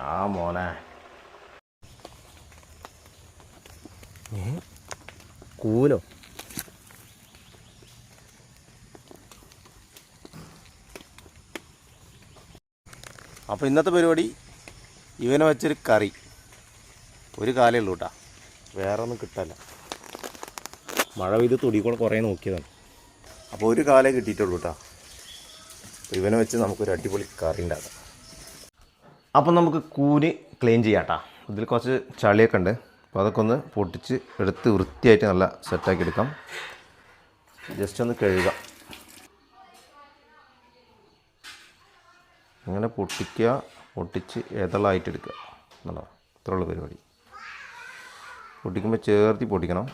ആ മോനെ കൂനോ? അപ്പോൾ ഇന്നത്തെ പരിപാടി ഇവനെ വെച്ചൊരു കറി. ഒരു കാലേ ഉള്ളൂ കേട്ടോ, വേറെ ഒന്നും കിട്ടല്ല. മഴ പെയ്ത് തുടിക്കൂടെ കുറേ നോക്കിയതാണ്. അപ്പോൾ ഒരു കാലേ കിട്ടിയിട്ടുള്ളൂ കേട്ടോ. ഇവനെ വെച്ച് നമുക്കൊരു അടിപൊളി കറി ഉണ്ടാക്കാം. അപ്പം നമുക്ക് കൂന് ക്ലീൻ ചെയ്യാം കേട്ടോ. ഇതിൽ കുറച്ച് ചളിയൊക്കെ ഉണ്ട്, അപ്പോൾ അതൊക്കെ ഒന്ന് പൊട്ടിച്ച് എടുത്ത് വൃത്തിയായിട്ട് നല്ല സെറ്റാക്കി എടുക്കാം. ജസ്റ്റ് ഒന്ന് കഴുകാം. അങ്ങനെ പൊട്ടിക്കുക, പൊട്ടിച്ച് ഏതളായിട്ട് എടുക്കുക എന്നോ ഇത്രയുള്ള പരിപാടി. പൊട്ടിക്കുമ്പോൾ ചേർത്തി പൊട്ടിക്കണം.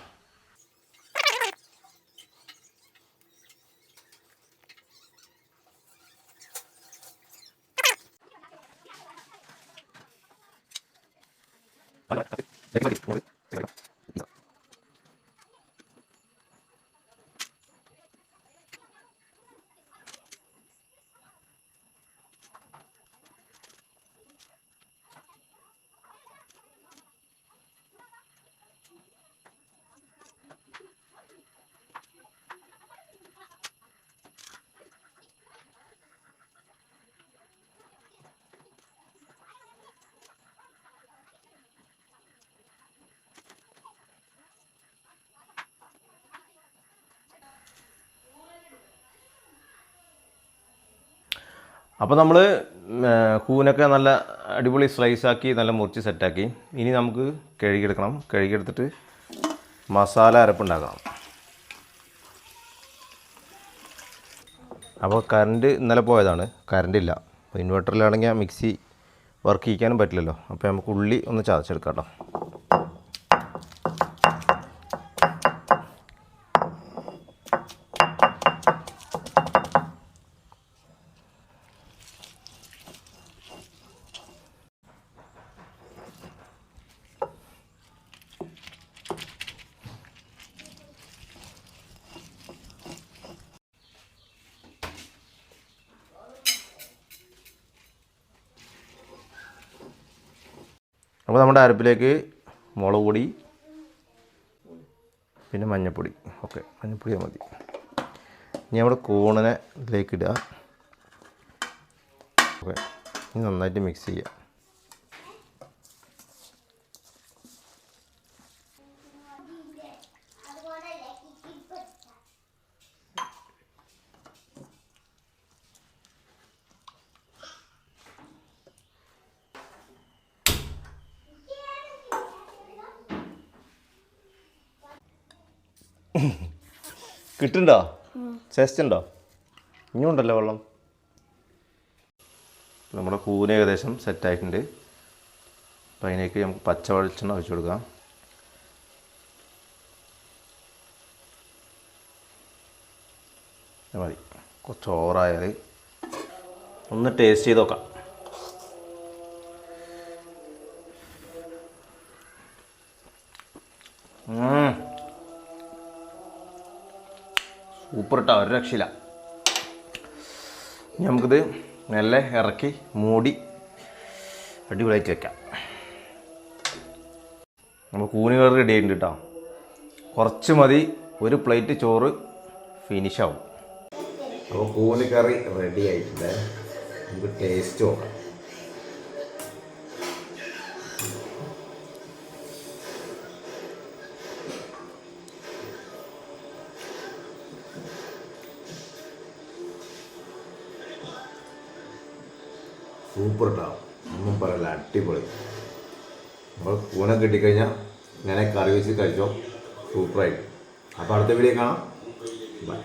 അപ്പോൾ നമ്മൾ കൂനൊക്കെ നല്ല അടിപൊളി സ്ലൈസാക്കി നല്ല മുറിച്ച് സെറ്റാക്കി. ഇനി നമുക്ക് കഴുകിയെടുക്കണം. കഴുകിയെടുത്തിട്ട് മസാല അരപ്പുണ്ടാക്കണം. അപ്പോൾ കറണ്ട് ഇന്നലെ പോയതാണ്, കറണ്ടില്ല. അപ്പോൾ ഇൻവെർട്ടറിലാണെങ്കിൽ മിക്സി വർക്ക് ചെയ്യിക്കാനും പറ്റില്ലല്ലോ. അപ്പോൾ നമുക്ക് ഉള്ളി ഒന്ന് ചതച്ചെടുക്കാം കേട്ടോ. അപ്പോൾ നമ്മുടെ അരപ്പിലേക്ക് മുളക് പൊടി, പിന്നെ മഞ്ഞൾപ്പൊടി. ഓക്കെ, മഞ്ഞൾപ്പൊടി മതി. ഇനി നമ്മുടെ കൂണിനെ ഇതിലേക്ക് ഇടുക. ഓക്കെ, ഇനി നന്നായിട്ട് മിക്സ് ചെയ്യുക. കിട്ടുന്നുണ്ടോ? ചെസ്റ്റ് ഉണ്ടോ? ഇനിയും ഉണ്ടല്ലോ വെള്ളം. നമ്മുടെ കൂന ഏകദേശം സെറ്റായിട്ടുണ്ട്. അപ്പോൾ അതിലേക്ക് നമുക്ക് പച്ച വെളിച്ചെണ്ണ ഒഴിച്ചു കൊടുക്കാം. മതി, കുറച്ച് ഓവറായാൽ. ഒന്ന് ടേസ്റ്റ് ചെയ്ത് നോക്കാം. സൂപ്പർ ഇട്ടാ, ഒരു രക്ഷയില്ല. ഇനി നമുക്കിത് മെല്ലെ ഇറക്കി മൂടി അടിപൊളിയായിട്ട് വെക്കാം. നമ്മൾ കൂന് കറി റെഡി ആയിട്ടുണ്ട് കേട്ടോ. കുറച്ച് മതി, ഒരു പ്ലേറ്റ് ചോറ് ഫിനിഷാവും. അപ്പോൾ കൂന് കറി റെഡി ആയിട്ടുണ്ട്. നമുക്ക് ടേസ്റ്റ് നോക്കാം. സൂപ്പർ ഉണ്ടാവും, ഒന്നും പറയില്ല, അടിപൊളി. നമ്മൾ കൂന കിട്ടിക്കഴിഞ്ഞാൽ ഇങ്ങനെ കറി വെച്ച് കഴിച്ചോ, സൂപ്പറായിട്ട്. അപ്പോൾ അടുത്ത വീഡിയോ കാണാം. ബൈ.